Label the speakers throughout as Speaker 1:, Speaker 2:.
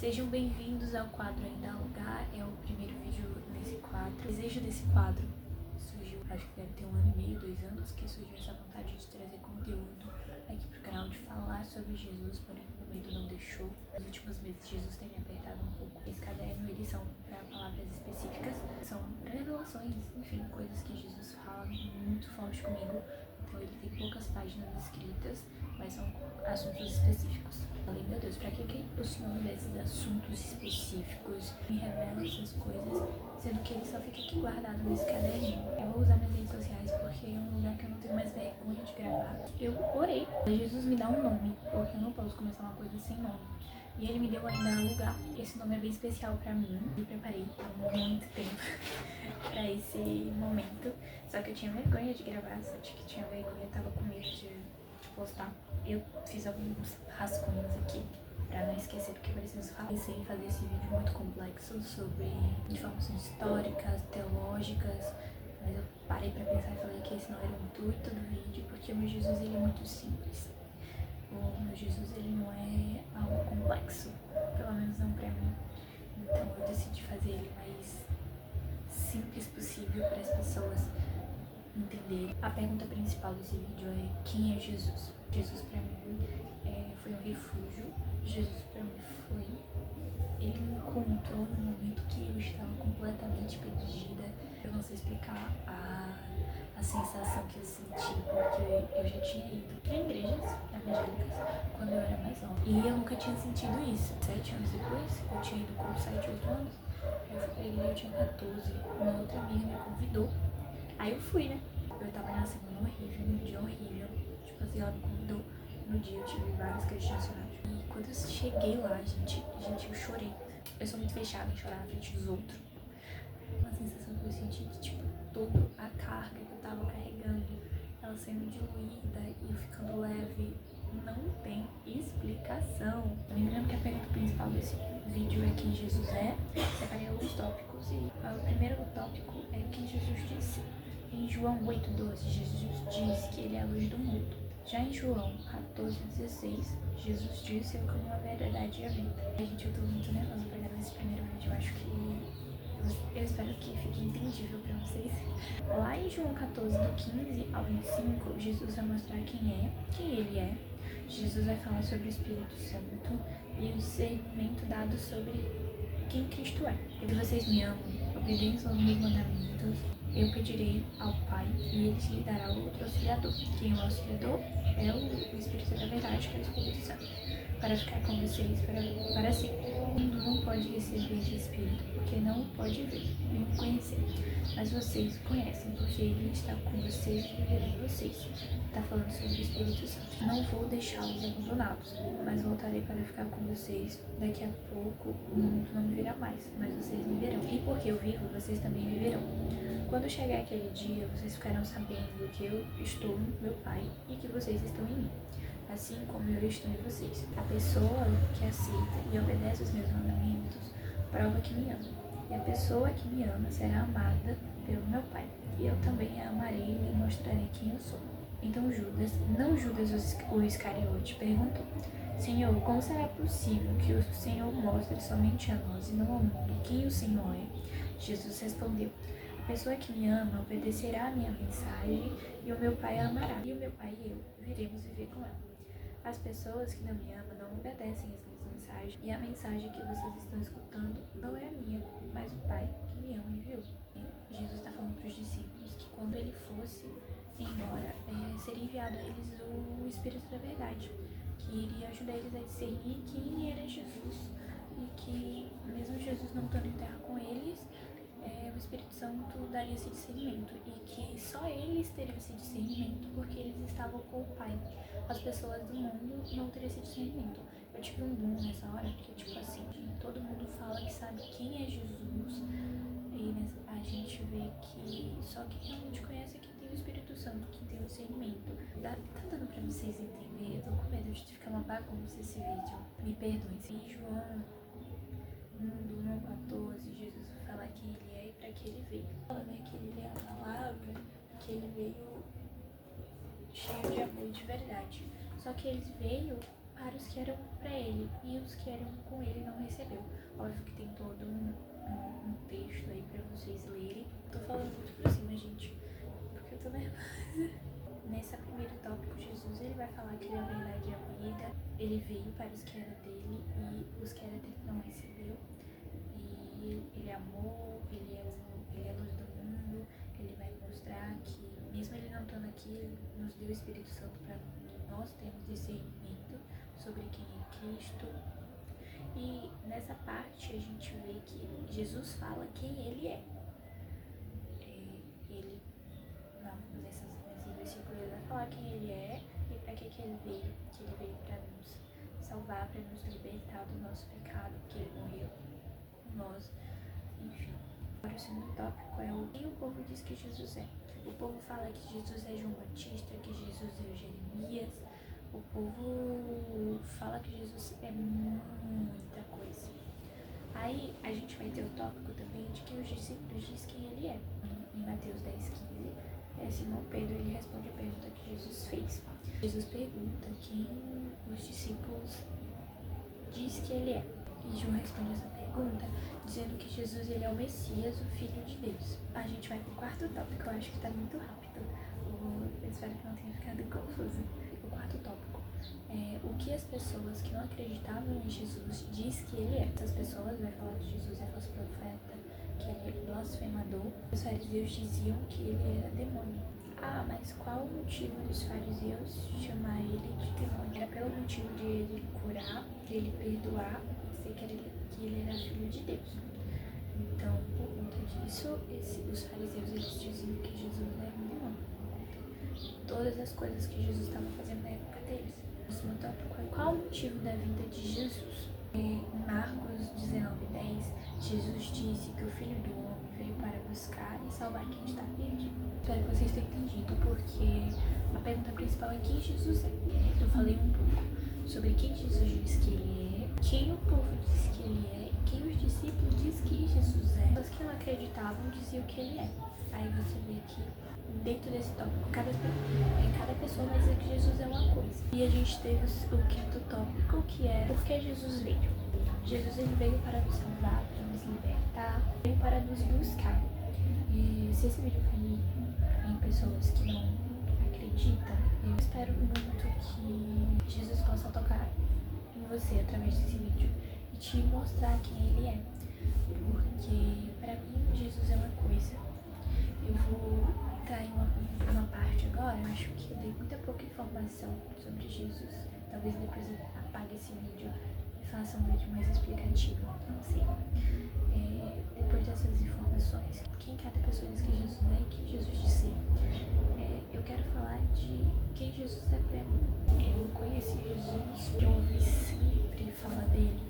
Speaker 1: Sejam bem-vindos ao quadro Ainda Há Lugar, é o primeiro vídeo nesse quadro. O desejo desse quadro surgiu, acho que deve ter 1 ano e meio, 2 anos, que surgiu essa vontade de trazer conteúdo aqui pro canal, de falar sobre Jesus, porém o medo não deixou. Nos últimos meses Jesus tem me apertado um pouco. Esse caderno, eles são para palavras específicas, são para revelações, enfim, coisas que Jesus fala muito forte comigo. Então ele tem poucas páginas escritas, mas são assuntos específicos. Falei, meu Deus, pra que o Senhor, desses assuntos específicos, me revela essas coisas, sendo que ele só fica aqui guardado nesse caderninho? Eu vou usar minhas redes sociais porque é um lugar que eu não tenho mais vergonha de gravar. Eu orei, Jesus me dá um nome, porque eu não posso começar uma coisa sem nome. E ele me deu Ainda Há Lugar. Esse nome é bem especial pra mim. Me preparei há muito tempo pra esse momento. Só que eu tinha vergonha de gravar, só que tinha vergonha, tava com medo de postar. Eu fiz alguns rascunhos aqui pra não esquecer do que eu preciso falar. Pensei em fazer esse vídeo muito complexo sobre informações históricas, teológicas, mas eu parei pra pensar e falei que esse não era o intuito do vídeo, porque o meu Jesus, ele é muito simples. O meu Jesus, ele não é algo complexo, pelo menos não pra mim. Então eu decidi fazer ele mais simples possível para as pessoas entenderem. A pergunta principal desse vídeo é: quem é Jesus? Jesus pra mim foi um refúgio. Jesus pra mim foi... Ele me encontrou no momento que eu estava completamente perdida. Eu não sei explicar a sensação que eu senti, porque eu já tinha ido para igrejas evangélicas quando eu era mais nova. E eu nunca tinha sentido isso. 7 anos depois, eu tinha ido com 7, 8 anos. Eu fui pra igreja, eu tinha 14. Uma outra amiga me convidou. Aí eu fui, né? Eu tava na semana horrível, num dia horrível. Tipo assim, ela me convidou. No dia eu tive várias crises de ansiedade. E quando eu cheguei lá, gente, eu chorei. Eu sou muito fechada em chorar na frente dos outros. Uma sensação que eu senti que, tipo, toda a carga que eu tava carregando, ela sendo diluída e eu ficando leve, não tem explicação. Lembrando que a pergunta principal desse vídeo é quem Jesus é. Separei alguns tópicos e o primeiro tópico é quem Jesus disse. Em João 8,12, Jesus diz que ele é a luz do mundo. Já em João 14,16, Jesus disse: eu caminho a verdade e a vida. Gente, eu tô muito nervosa pra gravar esse primeiro vídeo. Eu acho que... eu espero que fique entendível pra vocês. Lá em João 14, do 15 ao 25, Jesus vai mostrar quem ele é. Jesus vai falar sobre o Espírito Santo e o discernimento dado sobre quem Cristo é. Se vocês me amam, obedeçam aos meus mandamentos, eu pedirei ao Pai e ele te dará outro auxiliador. Quem é o auxiliador? É o Espírito da Verdade, que é o Espírito Santo, para ficar com vocês para sempre. O mundo não pode receber esse Espírito, porque não o pode ver, nem o conhecer. Mas vocês o conhecem, porque ele está com vocês e viverá em vocês. Está falando sobre o Espírito Santo. Não vou deixá-los abandonados, mas voltarei para ficar com vocês. Daqui a pouco o mundo não me verá mais, mas vocês me verão. E porque eu vivo, vocês também viverão. Quando chegar aquele dia, vocês ficarão sabendo que eu estou no meu Pai e que vocês estão em mim, assim como eu estou em vocês. A pessoa que aceita e obedece os meus mandamentos prova que me ama. E a pessoa que me ama será amada pelo meu Pai. E eu também a amarei e lhe mostrarei quem eu sou. Então Judas, não Judas o Iscariote, perguntou: Senhor, como será possível que o Senhor mostre somente a nós e não ao mundo quem o Senhor é? Jesus respondeu: a pessoa que me ama obedecerá a minha mensagem e o meu Pai a amará. E o meu Pai e eu viremos viver com ela. As pessoas que não me amam não obedecem às minhas mensagens. E a mensagem que vocês estão escutando não é a minha, mas o Pai que me ama enviou. Jesus está falando para os discípulos que quando ele fosse embora, seria enviado a eles o Espírito da Verdade, que iria ajudar eles a discernir quem era Jesus e que, mesmo Jesus não estando em terra com eles, o Espírito Santo daria esse discernimento e que só eles teriam esse discernimento porque eles estavam com o Pai. As pessoas do mundo não teriam esse discernimento. Eu tive um boom nessa hora porque, tipo assim, todo mundo fala que sabe quem é Jesus e a gente vê que só quem realmente conhece é quem tem o Espírito Santo, quem tem o discernimento. Tá dando pra vocês entenderem? Eu tô com medo de ficar uma bagunça esse vídeo. Me perdoem. Em João 14, Jesus vai falar quem ele é e pra que ele veio. Fala, né, que ele é a palavra, que ele veio cheio de amor e de verdade. Só que ele veio para os que eram para ele, e os que eram com ele não recebeu. Óbvio que tem todo um texto aí para vocês lerem. Tô falando muito por cima, gente, porque eu tô nervosa. Nesse primeiro tópico, Jesus ele vai falar que ele é a verdade e a vida. Ele veio para os que eram dele e os que eram dele não recebeu. E ele é amor, ele é a luz do mundo. Ele vai mostrar que, mesmo ele não estando aqui, ele nos deu o Espírito Santo para que nós termos discernimento sobre quem é Cristo. E nessa parte a gente vê que Jesus fala quem ele é. Nesses versículos ele vai falar quem ele é e para que ele veio. Que ele veio para nos salvar, para nos libertar do nosso pecado, que ele morreu por nós, enfim. Agora o segundo tópico é quem o povo diz que Jesus é. O povo fala que Jesus é João Batista, que Jesus é o Jeremias. O povo fala que Jesus é muita coisa. Aí a gente vai ter o tópico também de que os discípulos dizem quem ele é. Em Mateus 10,15, Simão Pedro ele responde a pergunta que Jesus fez. Jesus pergunta quem os discípulos diz que ele é. E João responde essa pergunta dizendo que Jesus ele é o Messias, o Filho de Deus. A gente vai pro quarto tópico, eu acho que tá muito rápido. Eu espero que não tenha ficado confuso. O quarto tópico é o que as pessoas que não acreditavam em Jesus diz que ele é. Essas pessoas vai falar que Jesus é falso profeta, que ele é blasfemador. Os fariseus diziam que ele era demônio. Ah, mas qual o motivo dos fariseus chamar ele de demônio? Era pelo motivo de ele curar, de ele perdoar, dizer que ele era filho de Deus. Então, por conta disso, os fariseus eles diziam que Jesus era um demônio. Todas as coisas que Jesus estava fazendo na época deles. O próximo tópico é qual o motivo da vinda de Jesus? Em Marcos 19:10, Jesus disse que o Filho do Homem veio para buscar e salvar quem está perdido. Espero que vocês tenham entendido, porque a pergunta principal é quem Jesus é. Eu falei um pouco sobre quem Jesus diz que ele é, quem o povo diz que ele é, quem os discípulos diz que Jesus é. Os que não acreditavam diziam que ele é. Aí você vê que dentro desse tópico, cada pessoa vai dizer que Jesus é uma coisa. E a gente teve o quinto tópico, que é por que Jesus veio. Jesus ele veio para nos salvar, para nos libertar, veio para nos buscar. E se esse vídeo cair em pessoas que não acreditam, eu espero muito que Jesus possa tocar em você através desse vídeo e te mostrar quem ele é. Porque para mim Jesus é uma coisa. Eu vou entrar em uma parte agora, eu acho que eu dei muita pouca informação sobre Jesus. Talvez depois eu apague esse vídeo e faça um vídeo mais explicativo, não sei. Depois dessas informações, quem cada pessoa diz que Jesus é e quem Jesus diz ser, eu quero falar de quem Jesus é pra mim. Eu conheci Jesus, eu ouvi sempre falar dele.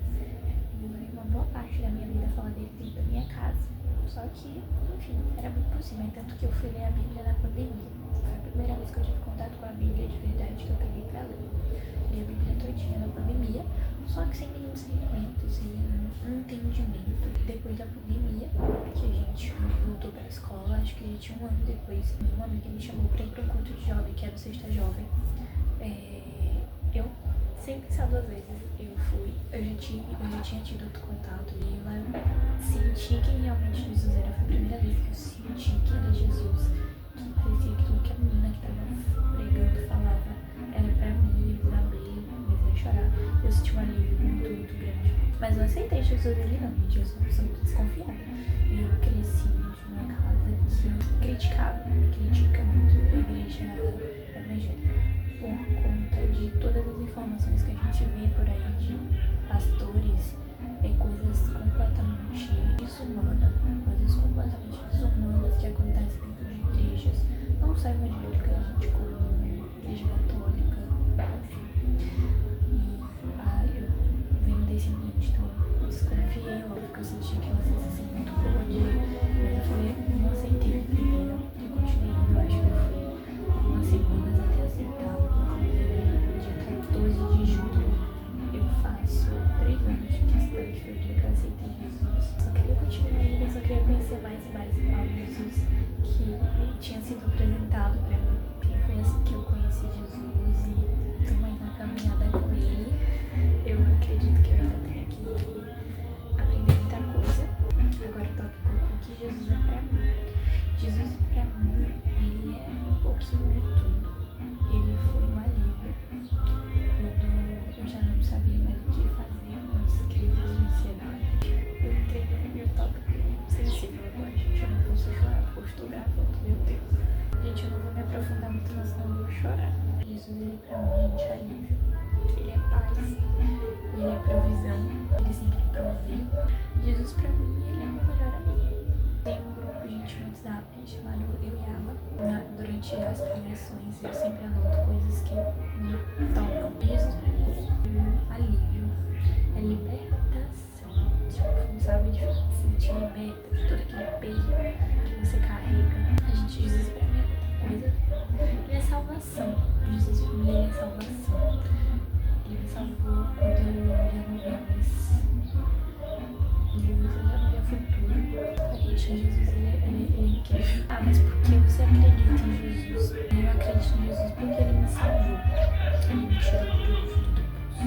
Speaker 1: Eu ouvi uma boa parte da minha vida falar dele dentro da minha casa. Só que, enfim, era muito por cima. Tanto que eu fui ler a Bíblia na pandemia. Foi a primeira vez que eu tive contato com a Bíblia de verdade que eu peguei pra ler. Li a Bíblia todinha na pandemia, só que sem nenhum discernimento, sem nenhum entendimento. Depois da pandemia, que a gente voltou pra escola, acho que a gente um ano depois, uma amiga me chamou pra ir pra um culto de jovem, que era o Sexta Jovem. Eu, sem pensar duas vezes, eu fui. Eu já tinha tido outro contato e eu senti quem realmente Jesus era. Foi a primeira vez que eu senti que era Jesus. Que parecia que tudo que a menina que tava pregando falava era pra mim. Eu desabei, comecei a chorar. Eu senti um alívio muito grande. Mas eu aceitei Jesus ali não, gente. Eu sou uma pessoa muito desconfiada. Eu cresci numa casa que critica muito a igreja evangélica. Por conta de todas as informações que a gente vê por aí de pastores, coisas completamente desumanas, que acontecem dentro de igrejas, não só evangélicas, gente, como igreja católica, enfim. E eu venho desse ambiente, então eu desconfiei logo, porque eu senti aquela sensação muito boa mas eu não aceitei primeiro, eu continuei indo, eu acho que eu fui algumas semanas até aceitar. Dia 14 de julho eu faço 3 anos de cristã, que foi o dia que eu aceitei Jesus. Só queria continuar indo, eu só queria conhecer mais e mais ao Jesus que tinha sido apresentado pra mim. E foi assim que eu conheci Jesus e tô mais na caminhada com ele. provê. Jesus pra mim, ele é meu melhor amigo. Tem um grupo, gente, no WhatsApp chamado Eu e Aba. Durante as pregações eu sempre anoto coisas que me tocam. Jesus pra mim é alívio, é libertação. Tipo, sabe, te liberta de todo aquele peso que você carrega. A gente, Jesus pra mim é muita coisa. Ele é salvação. Jesus pra mim, ele é salvação. Ele me salvou quando eu já não via mais luz, eu já não via futuro. Gente, Jesus, ele é incrível. Ah, mas por que você acredita em Jesus? Eu acredito em Jesus porque ele me salvou. Ele me tirou do fundo do poço.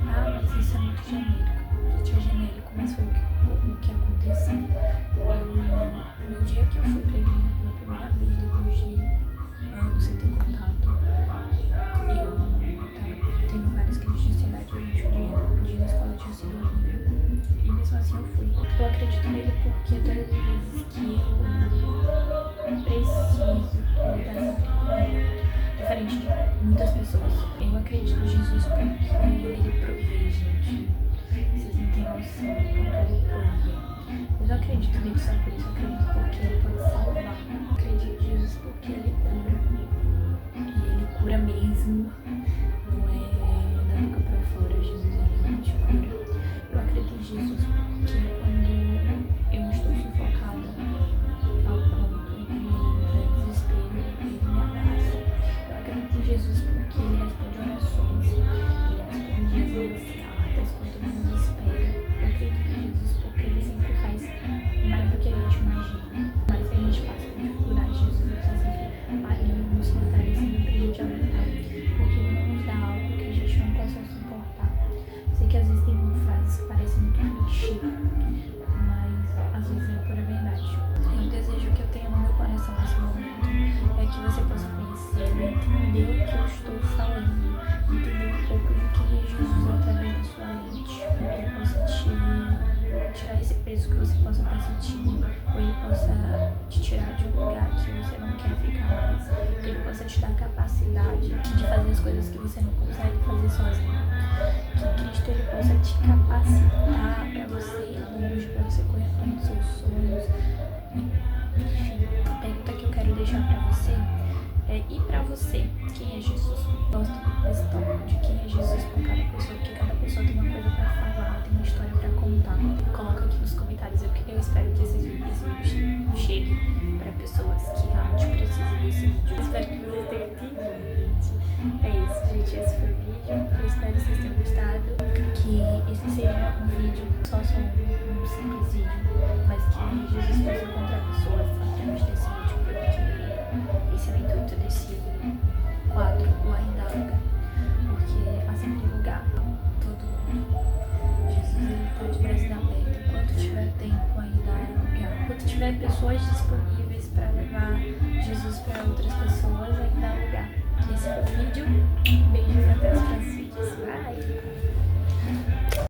Speaker 1: Ah, mas isso é muito genérico. Gente, é genérico, mas foi o que aconteceu. No dia que eu fui pra igreja pela primeira vez, depois de anos sem ter contato, eu tava tendo várias crises de ansiedade durante o dia na escola tinha sido horrível. E mesmo assim eu fui. Eu acredito nele porque todas as vezes que eu preciso, ele tá sempre comigo. Diferente de muitas pessoas. Eu acredito em Jesus porque ele provê, gente. Vocês não têm noção do quanto ele provê. Mas eu acredito nele só por isso. Eu acredito porque ele pode salvar. Eu acredito em Jesus porque ele cura. E ele cura mesmo. Não é da boca pra fora. Jesus realmente cura. Eu acredito em Jesus porque quando eu estou sufocada ao ponto de desespero, ele me abraça. Eu acredito em Jesus porque ele responde orações, ele responde as minhas cartas quando eu me desespero. Eu acredito em Jesus porque ele sempre faz mais do que a gente imagina. Mas se a gente passa por dificuldade, Jesus está sempre ali nos fortalecendo pra gente aguentar. Porque ele não nos dá algo que a gente não possa suportar. Sei que às vezes tem frases que parecem muito clichê, mas às vezes é pura verdade. E o desejo que eu tenho no meu coração nesse momento é que você possa conhecê-lo, entender o que eu estou falando, entender um pouco do que é Jesus através da sua mente, para que ele possa te tirar esse peso que você possa estar sentindo, ou ele possa te tirar de um lugar que você não quer ficar mais, que ele possa te dar capacidade de fazer as coisas que você não consegue fazer sozinho. Que Cristo ele possa te capacitar para você ir longe, para você correr atrás dos seus sonhos. Enfim, a pergunta que eu quero deixar para você é: e para você, quem é Jesus? Gosto desse tópico de quem é Jesus para cada pessoa, porque cada pessoa tem uma coisa para falar, tem uma história para contar. Coloca aqui nos comentários. Eu espero que esse vídeo chegue para pessoas que realmente precisam desse vídeo. Eu espero que vocês tenham entendido, gente. É isso, gente. Esse foi o vídeo. Eu espero que vocês tenham gostado. Que esse seja um vídeo, só um simples vídeo, mas que Jesus possa encontrar pessoas através desse vídeo, porque esse é o intuito desse quadro, o Ainda Há Lugar. Porque há sempre lugar para todo mundo. Jesus ele está de braços abertos. Enquanto tiver tempo, ainda há lugar. Enquanto tiver pessoas disponíveis para levar Jesus para outras pessoas, ainda há lugar. Esse foi o vídeo. Beijos e até os próximos vídeos. Bye!